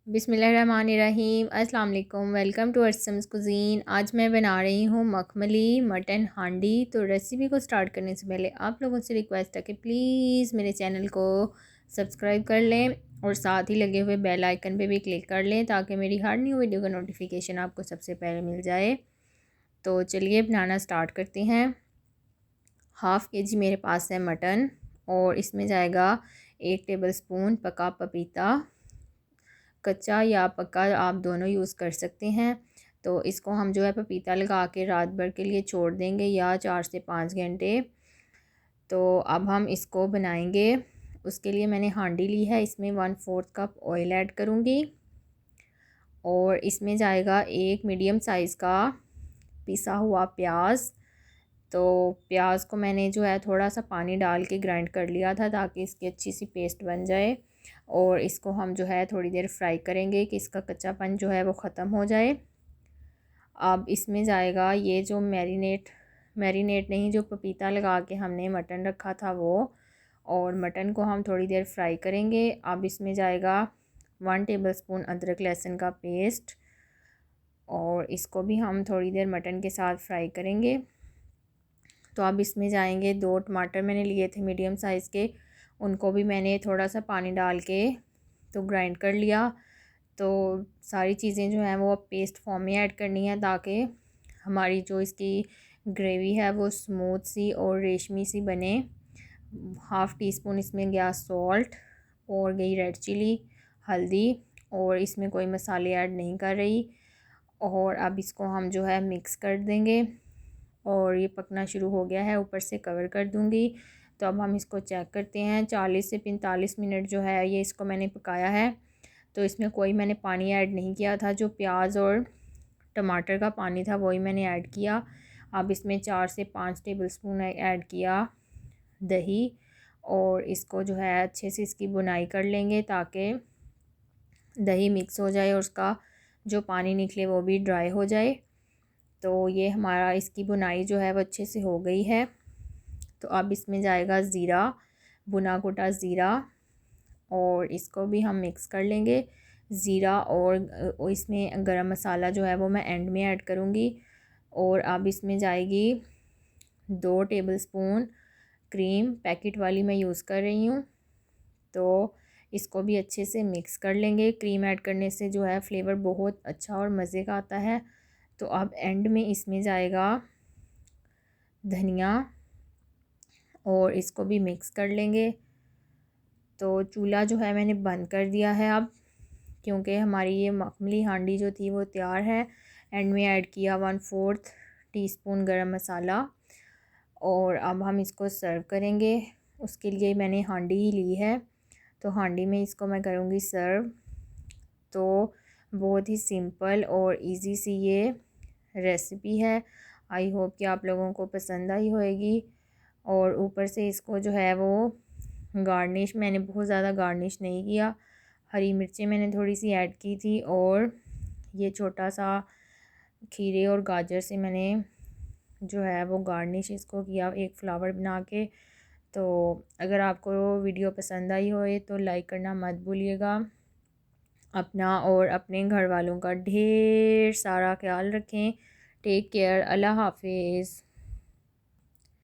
बिस्मिल्लाहिर्रहमानिर्रहीम। अस्सलाम वालेकुम। Welcome to Arsam's cuisine. आज मैं बना रही हूँ मखमली मटन हांडी। तो रेसिपी को स्टार्ट करने से पहले आप लोगों से रिक्वेस्ट है कि प्लीज़ मेरे चैनल को सब्सक्राइब कर लें और साथ ही लगे हुए बेल आइकन पे भी क्लिक कर लें ताकि मेरी हर न्यू वीडियो का नोटिफिकेशन आपको सबसे पहले मिल जाए। तो चलिए बनाना स्टार्ट करते हैं। हाफ़ के जी मेरे पास है मटन और इसमें जाएगा 1 टेबल स्पून पका पपीता। कच्चा या पका आप दोनों यूज़ कर सकते हैं। तो इसको हम जो है पपीता लगा के रात भर के लिए छोड़ देंगे या 4 से 5 घंटे। तो अब हम इसको बनाएंगे। उसके लिए मैंने हांडी ली है, इसमें 1/4 कप ऑयल ऐड करूँगी और इसमें जाएगा एक मीडियम साइज़ का पिसा हुआ प्याज। तो प्याज को मैंने जो है थोड़ा सा पानी डाल के ग्राइंड कर लिया था ताकि इसकी अच्छी सी पेस्ट बन जाए और इसको हम जो है थोड़ी देर फ्राई करेंगे कि इसका कच्चापन जो है वो ख़त्म हो जाए। अब इसमें जाएगा ये जो मैरिनेट नहीं, जो पपीता लगा के हमने मटन रखा था वो, और मटन को हम थोड़ी देर फ्राई करेंगे। अब इसमें जाएगा 1 टेबल स्पून अदरक लहसुन का पेस्ट और इसको भी हम थोड़ी देर मटन के साथ फ्राई करेंगे। तो अब इसमें जाएंगे 2 टमाटर मैंने लिए थे मीडियम साइज़ के, उनको भी मैंने थोड़ा सा पानी डाल के तो ग्राइंड कर लिया। तो सारी चीज़ें जो हैं वो अब पेस्ट फॉर्म में ऐड करनी है ताकि हमारी जो इसकी ग्रेवी है वो स्मूथ सी और रेशमी सी बने। 1/2 टीस्पून इसमें गया सॉल्ट और गई रेड चिली, हल्दी, और इसमें कोई मसाले ऐड नहीं कर रही। और अब इसको हम जो है मिक्स कर देंगे और ये पकना शुरू हो गया है, ऊपर से कवर कर दूंगी। तो अब हम इसको चेक करते हैं। 40 से 45 मिनट जो है ये इसको मैंने पकाया है। तो इसमें कोई मैंने पानी ऐड नहीं किया था, जो प्याज और टमाटर का पानी था वही मैंने ऐड किया। अब इसमें 4 से 5 टेबल स्पून ऐड किया दही और इसको जो है अच्छे से इसकी बुनाई कर लेंगे ताकि दही मिक्स हो जाए और उसका जो पानी निकले वो भी ड्राई हो जाए। तो ये हमारा इसकी बुनाई जो है वो अच्छे से हो गई है। तो अब इसमें जाएगा ज़ीरा, भुना कुटा ज़ीरा, और इसको भी हम मिक्स कर लेंगे। ज़ीरा और इसमें गरम मसाला जो है वो मैं एंड में ऐड करूँगी। और अब इसमें जाएगी 2 टेबल स्पून क्रीम, पैकेट वाली मैं यूज़ कर रही हूँ। तो इसको भी अच्छे से मिक्स कर लेंगे। क्रीम ऐड करने से जो है फ्लेवर बहुत अच्छा और मज़े का आता है। तो अब एंड में इसमें जाएगा धनिया और इसको भी मिक्स कर लेंगे। तो चूल्हा जो है मैंने बंद कर दिया है अब, क्योंकि हमारी ये मखमली हांडी जो थी वो तैयार है। एंड में ऐड किया 1/4 टीस्पून गरम मसाला और अब हम इसको सर्व करेंगे। उसके लिए मैंने हांडी ही ली है, तो हांडी में इसको मैं करूँगी सर्व। तो बहुत ही सिंपल और इजी सी ये रेसिपी है। आई होप कि आप लोगों को पसंद आई होएगी। और ऊपर से इसको जो है वो गार्निश मैंने बहुत ज़्यादा गार्निश नहीं किया, हरी मिर्चें मैंने थोड़ी सी ऐड की थी और ये छोटा सा खीरे और गाजर से मैंने जो है वो गार्निश इसको किया, एक फ्लावर बना के। तो अगर आपको वीडियो पसंद आई होए तो लाइक करना मत भूलिएगा। अपना और अपने घर वालों का ढेर सारा ख्याल रखें। Take care. अल्लाह हाफिज़।